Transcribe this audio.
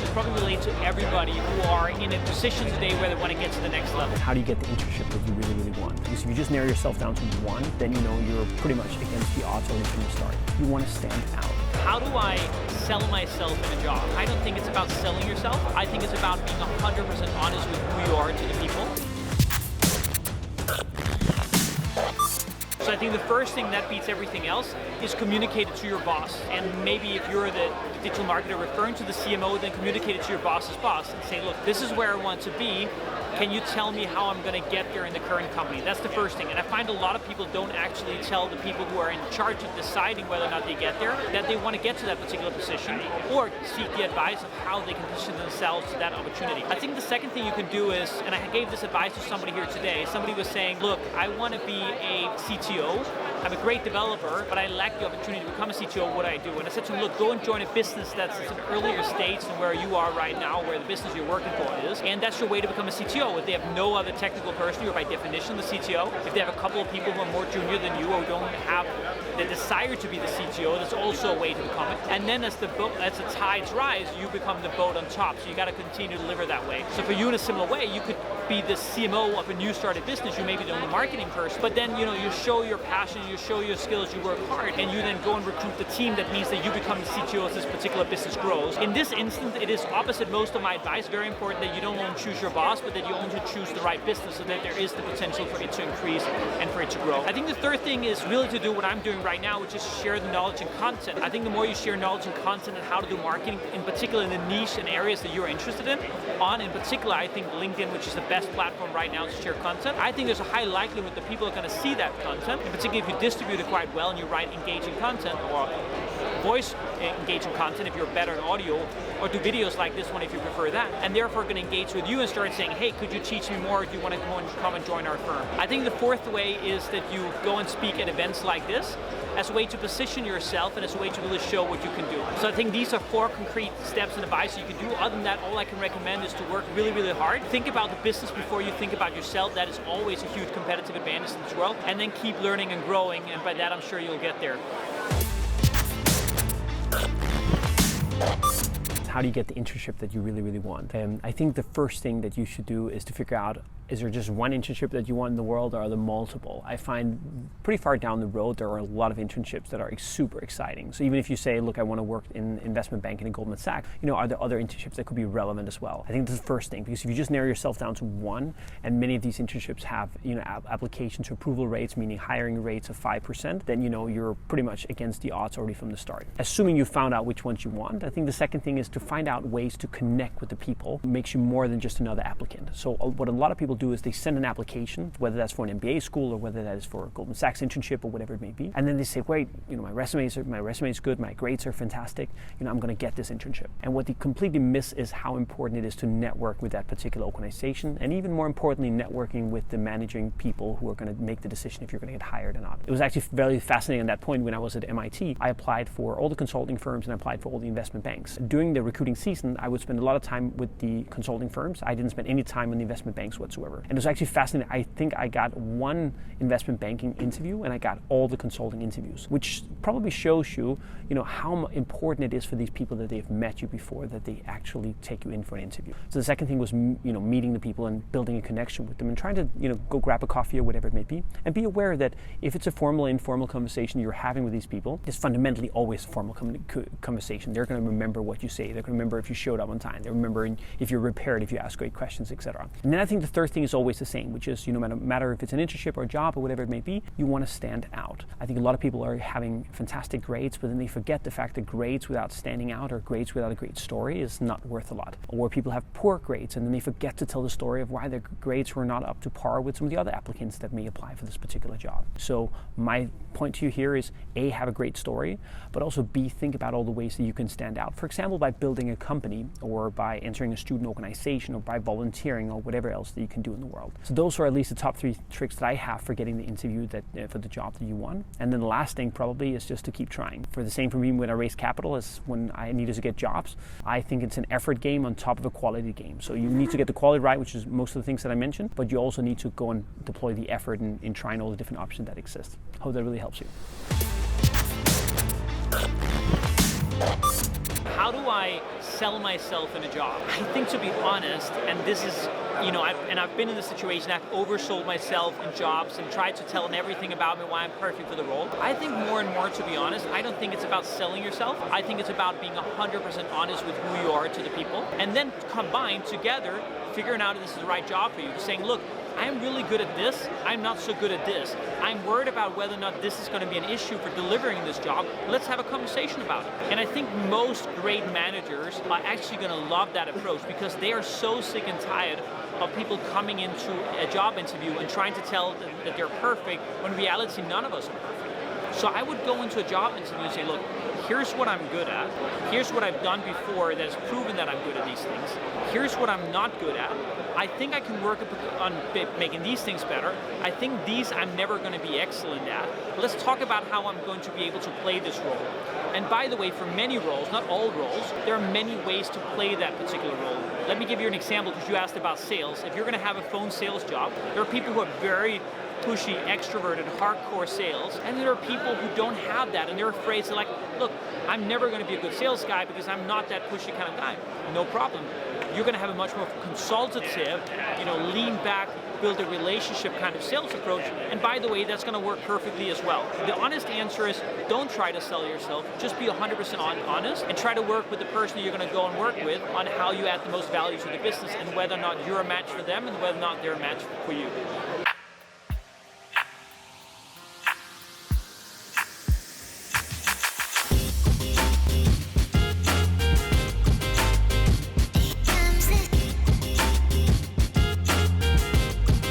advice probably relates to everybody who are in a position today where they want to get to the next level. How do you get the internship that you really, really want? Because if you just narrow yourself down to one, then you know you're pretty much against the odds already from the start. You want to stand out. How do I sell myself in a job? I don't think it's about selling yourself. I think it's about being 100% honest with who you are to the people. So I think the first thing that beats everything else is communicate it to your boss. And maybe if you're the digital marketer referring to the CMO, then communicate it to your boss's boss and say, look, this is where I want to be. Can you tell me how I'm going to get there in the current company? That's the first thing. And I find a lot of people don't actually tell the people who are in charge of deciding whether or not they get there that they want to get to that particular position, or seek the advice of how they can position themselves to that opportunity. I think the second thing you can do is, and I gave this advice to somebody here today, somebody was saying, look, I want to be a CTO. I'm a great developer, but I lack the opportunity to become a CTO. What do I do? And I said to him, look, go and join a business that's at an earlier stage than where you are right now, where the business you're working for is, and that's your way to become a CTO. If they have no other technical person, you're by definition the CTO. If they have a couple of people who are more junior than you or who don't have the desire to be the CTO, that's also a way to become it. And then as the tides rise, you become the boat on top. So you got to continue to deliver that way. So for you in a similar way, you could be the CMO of a new started business. You may be the only marketing person, but then you show your passion, you show your skills, you work hard, and you then go and recruit the team. That means that you become the CTO as this particular business grows. In this instance, it is opposite most of my advice. Very important that you don't only choose your boss, but that you only choose the right business so that there is the potential for it to increase and for it to grow. I think the third thing is really to do what I'm doing right now, which is share the knowledge and content. I think the more you share knowledge and content and how to do marketing, in particular in the niche and areas that you're interested in particular, I think LinkedIn, which is the best platform right now to share content, I think there's a high likelihood that people are going to see that content, in particular if you distribute it quite well and you write engaging content or voice engaging content if you're better in audio, or do videos like this one if you prefer that, and therefore going to engage with you and start saying, hey, could you teach me more? Do you want to come and join our firm? I think the fourth way is that you go and speak at events like this as a way to position yourself and as a way to really show what you can do. So I think these are 4 concrete steps and advice you can do. Other than that, all I can recommend is to work really, really hard. Think about the business before you think about yourself. That is always a huge competitive advantage in this world. And then keep learning and growing, and by that I'm sure you'll get there. How do you get the internship that you really, really want? I think the first thing that you should do is to figure out, is there just one internship that you want in the world, or are there multiple? I find pretty far down the road there are a lot of internships that are super exciting. So even if you say, look, I want to work in investment banking at Goldman Sachs, are there other internships that could be relevant as well? I think that's the first thing, because if you just narrow yourself down to one, and many of these internships have application to approval rates, meaning hiring rates of 5%, then you're pretty much against the odds already from the start. Assuming you found out which ones you want, I think the second thing is to find out ways to connect with the people. It makes you more than just another applicant. So what a lot of people do is they send an application, whether that's for an MBA school or whether that is for a Goldman Sachs internship or whatever it may be, and then they say, wait, my resume is good, my grades are fantastic, I'm going to get this internship. And what they completely miss is how important it is to network with that particular organization, and even more importantly, networking with the managing people who are going to make the decision if you're going to get hired or not. It was actually very fascinating at that point when I was at MIT. I applied for all the consulting firms and I applied for all the investment banks. During the recruiting season, I would spend a lot of time with the consulting firms. I didn't spend any time on the investment banks whatsoever. And it was actually fascinating. I think I got one investment banking interview and I got all the consulting interviews, which probably shows you, how important it is for these people that they've met you before, that they actually take you in for an interview. So the second thing was, meeting the people and building a connection with them and trying to, go grab a coffee or whatever it may be. And be aware that if it's a formal or informal conversation you're having with these people, it's fundamentally always a formal conversation. They're going to remember what you say. They're going to remember if you showed up on time. They remember if you're prepared, if you ask great questions, etc. And then I think the third thing is always the same, which is, no matter if it's an internship or a job or whatever it may be, you want to stand out. I think a lot of people are having fantastic grades, but then they forget the fact that grades without standing out or grades without a great story is not worth a lot. Or people have poor grades and then they forget to tell the story of why their grades were not up to par with some of the other applicants that may apply for this particular job. So my point to you here is A, have a great story, but also B, think about all the ways that you can stand out. For example, by building a company or by entering a student organization or by volunteering or whatever else that you can do in the world. So those are at least the top 3 tricks that I have for getting the interview for the job that you want. And then the last thing probably is just to keep trying. For the same for me when I raised capital as when I needed to get jobs, I think it's an effort game on top of a quality game. So you need to get the quality right, which is most of the things that I mentioned, but you also need to go and deploy the effort in trying all the different options that exist. Hope that really helps you. How do I sell myself in a job. I think, to be honest, and this is, I've been in this situation, I've oversold myself in jobs and tried to tell them everything about me, why I'm perfect for the role. I think more and more, to be honest, I don't think it's about selling yourself. I think it's about being 100% honest with who you are to the people, and then combined together, figuring out if this is the right job for you. Saying, look, I'm really good at this, I'm not so good at this. I'm worried about whether or not this is going to be an issue for delivering this job. Let's have a conversation about it. And I think most great managers are actually going to love that approach, because they are so sick and tired of people coming into a job interview and trying to tell them that they're perfect, when in reality none of us are perfect. So I would go into a job interview and say, look, here's what I'm good at. Here's what I've done before that's proven that I'm good at these things. Here's what I'm not good at. I think I can work on making these things better. I think these I'm never going to be excellent at. Let's talk about how I'm going to be able to play this role. And by the way, for many roles, not all roles, there are many ways to play that particular role. Let me give you an example, because you asked about sales. If you're going to have a phone sales job, there are people who are very pushy, extroverted, hardcore sales, and there are people who don't have that, and they're afraid to, like, look, I'm never going to be a good sales guy because I'm not that pushy kind of guy. No problem. You're going to have a much more consultative, lean back, build a relationship kind of sales approach, and by the way, that's going to work perfectly as well. The honest answer is, don't try to sell yourself, just be 100% honest, and try to work with the person you're going to go and work with on how you add the most value to the business, and whether or not you're a match for them, and whether or not they're a match for you.